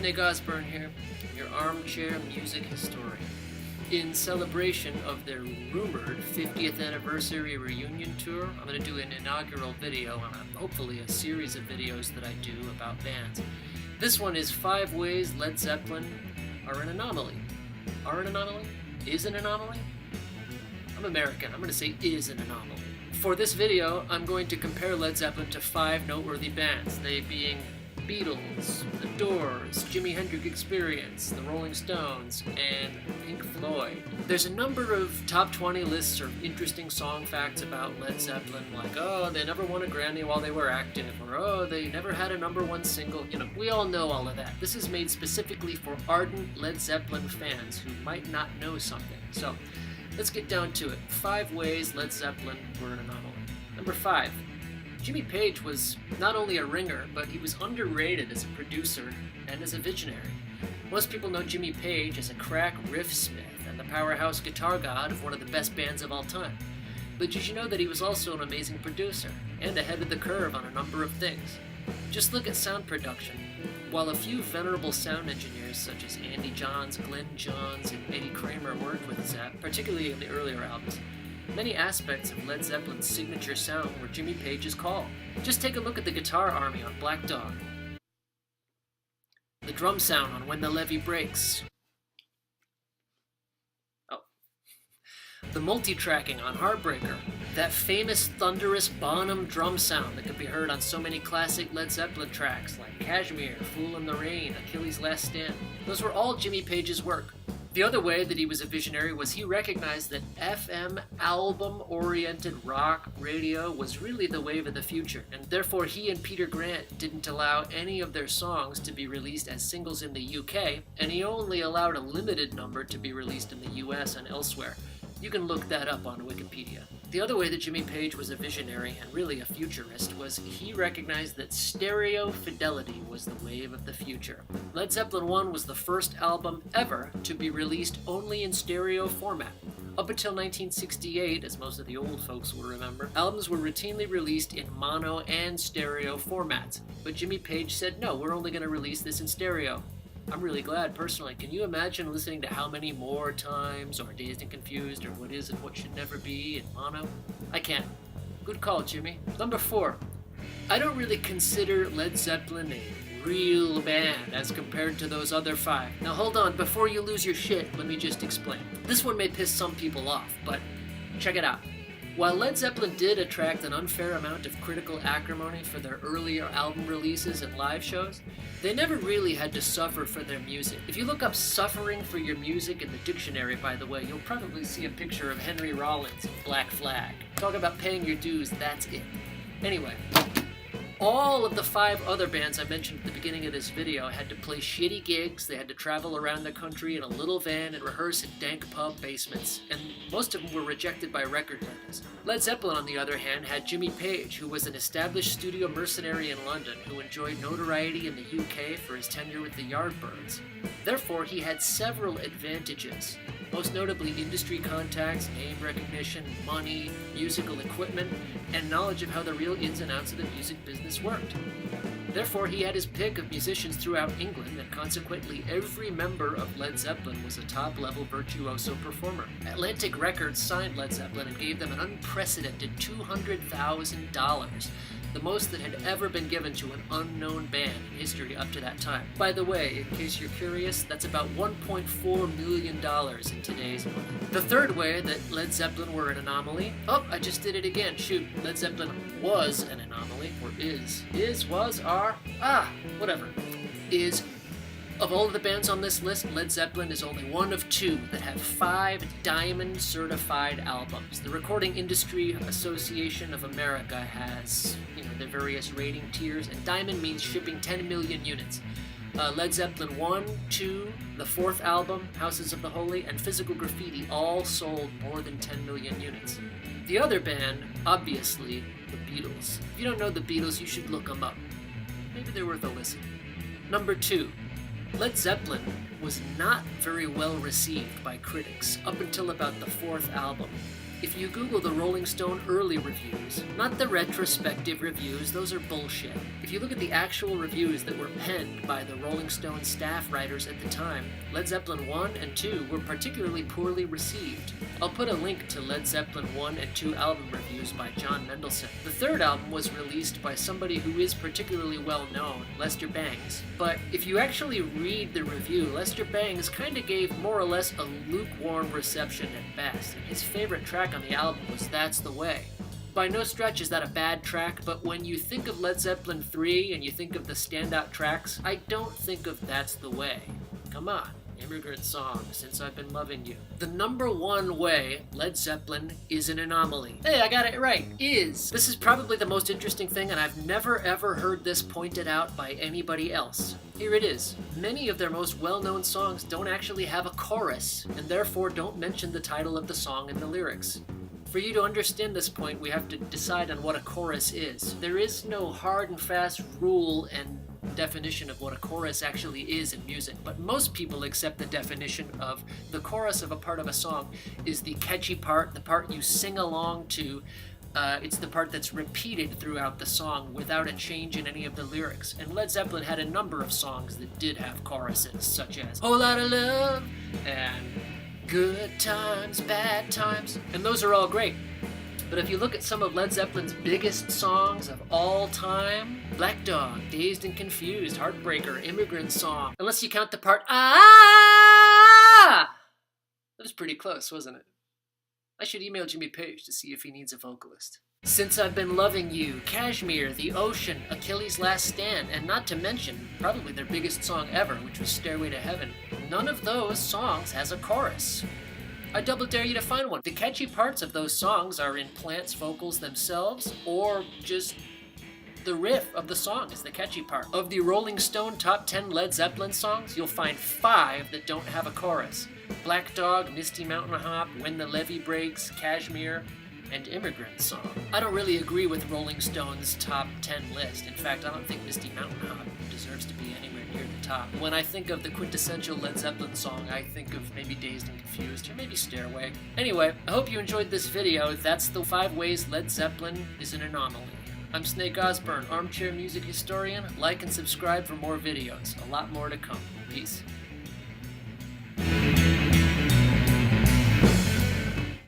Snake Osburn here, your armchair music historian. In celebration of their rumored 50th anniversary reunion tour, I'm going to do an inaugural video and hopefully a series of videos that I do about bands. This one is 5 ways Led Zeppelin are an anomaly. Are an anomaly? Is an anomaly? I'm American, I'm going to say is an anomaly. For this video, I'm going to compare Led Zeppelin to 5 noteworthy bands, they being Beatles, The Doors, Jimi Hendrix Experience, The Rolling Stones, and Pink Floyd. There's a number of top 20 lists or interesting song facts about Led Zeppelin, like, oh, they never won a Grammy while they were active, or oh, they never had a #1 single. You know, we all know all of that. This is made specifically for ardent Led Zeppelin fans who might not know something. So, let's get down to it. 5 ways Led Zeppelin were an anomaly. Number 5. Jimmy Page was not only a ringer, but he was underrated as a producer and as a visionary. Most people know Jimmy Page as a crack riffsmith and the powerhouse guitar god of one of the best bands of all time. But did you know that he was also an amazing producer and ahead of the curve on a number of things? Just look at sound production. While a few venerable sound engineers such as Andy Johns, Glenn Johns, and Eddie Kramer worked with Zepp, particularly in the earlier albums, many aspects of Led Zeppelin's signature sound were Jimmy Page's call. Just take a look at the guitar army on Black Dog, the drum sound on When the Levee Breaks, the multi-tracking on Heartbreaker, that famous thunderous Bonham drum sound that could be heard on so many classic Led Zeppelin tracks like Kashmir, Fool in the Rain, Achilles' Last Stand. Those were all Jimmy Page's work. The other way that he was a visionary was he recognized that FM album-oriented rock radio was really the wave of the future, and therefore he and Peter Grant didn't allow any of their songs to be released as singles in the UK, and he only allowed a limited number to be released in the US and elsewhere. You can look that up on Wikipedia. The other way that Jimmy Page was a visionary and really a futurist was he recognized that stereo fidelity was the wave of the future. Led Zeppelin 1 was the first album ever to be released only in stereo format. Up until 1968, as most of the old folks will remember, albums were routinely released in mono and stereo formats. But Jimmy Page said, no, we're only going to release this in stereo. I'm really glad, personally. Can you imagine listening to How Many More Times, or Dazed and Confused, or What Is and What Should Never Be in mono? I can't. Good call, Jimmy. Number 4. I don't really consider Led Zeppelin a real band as compared to those other 5. Now hold on, before you lose your shit, let me just explain. This one may piss some people off, but check it out. While Led Zeppelin did attract an unfair amount of critical acrimony for their earlier album releases and live shows, they never really had to suffer for their music. If you look up suffering for your music in the dictionary, by the way, you'll probably see a picture of Henry Rollins in Black Flag. Talk about paying your dues, that's it. Anyway, all of the 5 other bands I mentioned at the beginning of this video had to play shitty gigs, they had to travel around the country in a little van and rehearse in dank pub basements, and most of them were rejected by record labels. Led Zeppelin, on the other hand, had Jimmy Page, who was an established studio mercenary in London who enjoyed notoriety in the UK for his tenure with the Yardbirds. Therefore, he had several advantages, most notably industry contacts, name recognition, money, musical equipment, and knowledge of how the real ins and outs of the music business worked. Therefore, he had his pick of musicians throughout England, and consequently every member of Led Zeppelin was a top-level virtuoso performer. Atlantic Records signed Led Zeppelin and gave them an unprecedented $200,000, the most that had ever been given to an unknown band in history up to that time. By the way, in case you're curious, that's about $1.4 million in today's money. The third way that Led Zeppelin were an anomaly, oh, I just did it again, shoot, Led Zeppelin was an anomaly, or is, was, are, whatever, is, of all of the bands on this list, Led Zeppelin is only one of 2 that have 5 diamond certified albums. The Recording Industry Association of America has, their various rating tiers, and diamond means shipping 10 million units. Led Zeppelin 1, 2, the 4th album, Houses of the Holy, and Physical Graffiti all sold more than 10 million units. The other band, obviously, the Beatles. If you don't know the Beatles, you should look them up. Maybe they're worth a listen. Number 2. Led Zeppelin was not very well received by critics up until about the 4th album. If you Google the Rolling Stone early reviews, not the retrospective reviews, those are bullshit. If you look at the actual reviews that were penned by the Rolling Stone staff writers at the time, Led Zeppelin 1 and 2 were particularly poorly received. I'll put a link to Led Zeppelin 1 and 2 album reviews by John Mendelsohn. The third album was released by somebody who is particularly well known, Lester Bangs. But if you actually read the review, Lester Bangs kinda gave more or less a lukewarm reception at best, and his favorite track on the album was That's the Way. By no stretch is that a bad track, but when you think of Led Zeppelin 3 and you think of the standout tracks, I don't think of That's the Way. Come on, Immigrant Song, Since I've Been Loving You. The number one way Led Zeppelin is an anomaly. Hey, I got it right. Is. This is probably the most interesting thing, and I've never ever heard this pointed out by anybody else. Here it is. Many of their most well-known songs don't actually have a chorus, and therefore don't mention the title of the song in the lyrics. For you to understand this point, we have to decide on what a chorus is. There is no hard and fast rule and definition of what a chorus actually is in music, but most people accept the definition of the chorus of a part of a song is the catchy part, the part you sing along to. It's the part that's repeated throughout the song without a change in any of the lyrics. And Led Zeppelin had a number of songs that did have choruses, such as Whole Lotta Love and Good Times, Bad Times, and those are all great. But if you look at some of Led Zeppelin's biggest songs of all time, Black Dog, Dazed and Confused, Heartbreaker, Immigrant Song, unless you count the part Ah! That was pretty close, wasn't it? I should email Jimmy Page to see if he needs a vocalist. Since I've Been Loving You, Kashmir, The Ocean, Achilles' Last Stand, and not to mention, probably their biggest song ever, which was Stairway to Heaven. None of those songs has a chorus. I double dare you to find one. The catchy parts of those songs are in Plant's vocals themselves, or just the riff of the song is the catchy part. Of the Rolling Stone top 10 Led Zeppelin songs, you'll find 5 that don't have a chorus. Black Dog, Misty Mountain Hop, When the Levee Breaks, Kashmir, and Immigrant Song. I don't really agree with Rolling Stone's top 10 list. In fact, I don't think Misty Mountain Hop deserves to be anywhere near the top. When I think of the quintessential Led Zeppelin song, I think of maybe Dazed and Confused, or maybe Stairway. Anyway, I hope you enjoyed this video. That's the 5 ways Led Zeppelin is an anomaly. I'm Snake Osburn, Armchair Music Historian. Like and subscribe for more videos. A lot more to come. Peace.